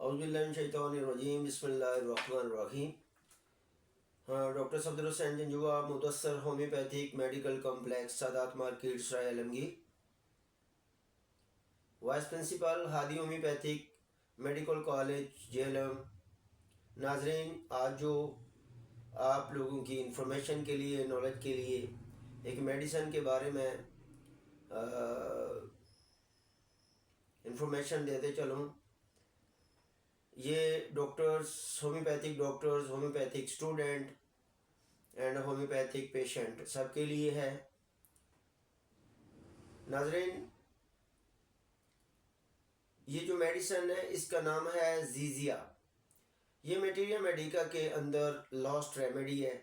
اعوذ باللہ من الشیطان الرجیم بسم اللہ الرحمن الرحیم. Doctor Safdar Hussain Janjua, Mudassar homeopathic medical complex, Sadat market, Sarai Alamgir. Vice principal, Hadi homeopathic medical college, Jhelum. ناظرین، آج جو آپ لوگوں کی انفارمیشن کے لیے، نالج کے لیے ایک میڈیسن کے بارے میں انفارمیشن دیتے چلوں. یہ doctors, homeopathic student and homeopathic patient سب کے لیے ہے. ناظرین، یہ جو میڈیسن ہے اس کا نام ہے زیزیا. یہ میٹیریا میڈیکا کے اندر لاسٹ ریمیڈی ہے،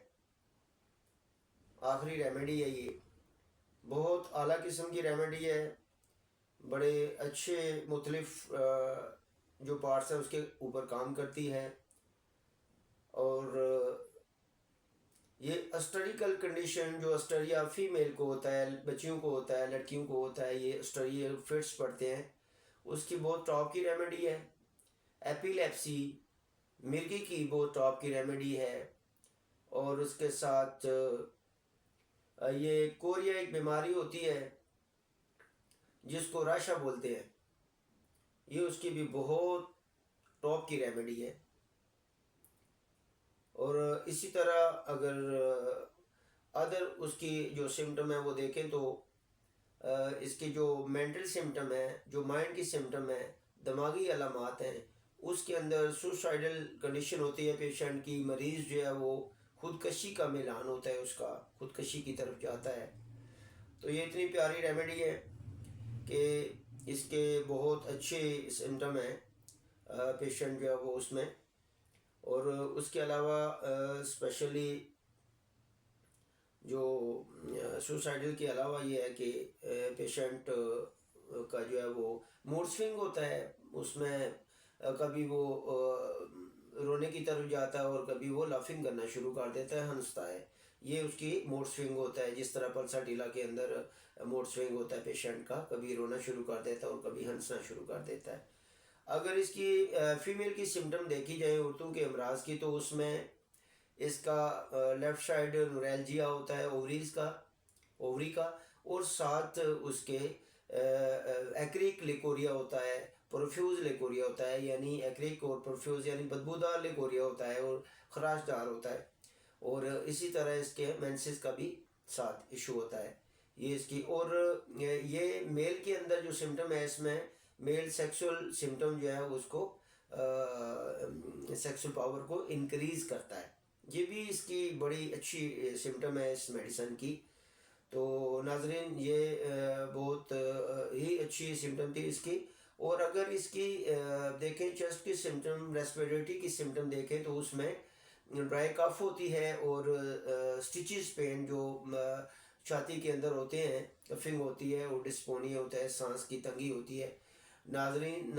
آخری ریمیڈی ہے. یہ بہت اعلیٰ قسم کی ریمیڈی ہے. بڑے اچھے مختلف جو پارٹس ہیں اس کے اوپر کام کرتی ہے. اور یہ اسٹریکل کنڈیشن، جو اسٹریا فیمیل کو ہوتا ہے، بچیوں کو ہوتا ہے، لڑکیوں کو ہوتا ہے، یہ اسٹریل فٹس پڑتے ہیں، اس کی بہت ٹاپ کی ریمیڈی ہے. ایپیلیپسی، مرگی کی بہت ٹاپ کی ریمیڈی ہے. اور اس کے ساتھ یہ کوریا ایک بیماری ہوتی ہے جس کو راشا بولتے ہیں، یہ اس کی بھی بہت ٹاپ کی ریمیڈی ہے. اور اسی طرح اگر ادر اس کی جو سمٹم ہے وہ دیکھیں تو اس کی جو مینٹل سمٹم ہے، جو مائنڈ کی سمٹم ہے، دماغی علامات ہیں، اس کے اندر سوسائڈل کنڈیشن ہوتی ہے پیشنٹ کی. مریض جو ہے وہ خودکشی کا میلان ہوتا ہے، اس کا خودکشی کی طرف جاتا ہے. تو یہ اتنی پیاری ریمیڈی ہے کہ اس کے بہت اچھے سمٹم ہیں پیشنٹ جو ہے وہ اس میں. اور اس کے علاوہ اسپیشلی جو سوسائڈل کے علاوہ یہ ہے کہ پیشنٹ کا جو ہے وہ موڈ سوئنگ ہوتا ہے. اس میں کبھی وہ رونے کی طرف جاتا ہے اور کبھی وہ لافنگ کرنا شروع کر دیتا ہے، ہنستا ہے. یہ اس کی موڈ سوئنگ ہوتا ہے. جس طرح پلسا ٹیلا کے اندر موڈ سوئنگ ہوتا ہے پیشنٹ کا، کبھی رونا شروع کر دیتا ہے اور کبھی ہنسنا شروع کر دیتا ہے. اگر اس کی فیمیل کی سمٹم دیکھی جائے عورتوں کے امراض کی، تو اس میں اس کا لیفٹ سائڈ نوریلجیا ہوتا ہے، اووری کا. اور ساتھ اس کے ایکریک لیکوریا ہوتا ہے، پروفیوز لیکوریا ہوتا ہے. یعنی ایکریک اور پروفیوز یعنی بدبودار لیکوریا ہوتا ہے اور خراش دار ہوتا ہے. اور اسی طرح اس کے مینسز کا بھی ساتھ ایشو ہوتا ہے. یہ اس کی، اور یہ میل کے اندر جو سمٹم ہے، اس میں میل سیکسول سمٹم جو ہے اس کو سیکسول پاور کو انکریز کرتا ہے. یہ بھی اس کی بڑی اچھی سمٹم ہے اس میڈیسن کی. تو ناظرین، یہ بہت ہی اچھی سمٹم تھی اس کی. اور اگر اس کی دیکھیں چیسٹ کی سمٹم، ریسپیریٹری کی سمٹم دیکھیں تو اس میں ڈرائی کف ہوتی ہے اور سٹیچز پین جو چھاتی کے اندر ہوتے ہیں، کفنگ ہوتی ہے، اور ڈسپونیا ہوتا ہے، سانس کی تنگی ہوتی ہے. ناظرین،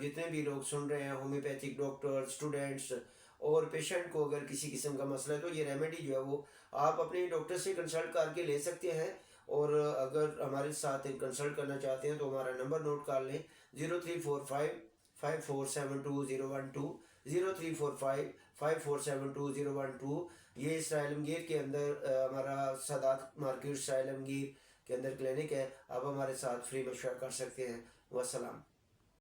جتنے بھی لوگ سن رہے ہیں، ہومیوپیتھک ڈاکٹر، اسٹوڈنٹس اور پیشنٹ کو اگر کسی قسم کا مسئلہ ہے تو یہ ریمیڈی جو ہے وہ آپ اپنے ڈاکٹر سے کنسلٹ کر کے لے سکتے ہیں. اور اگر ہمارے ساتھ کنسلٹ کرنا چاہتے ہیں تو ہمارا نمبر نوٹ کر لیں: 0345547201 0345547201. یہ اسرائیل عالمگیر کے اندر ہمارا سادات مارکیٹ اسرائیل عالمگیر کے اندر کلینک ہے. آپ ہمارے ساتھ فری مشورہ کر سکتے ہیں. والسلام.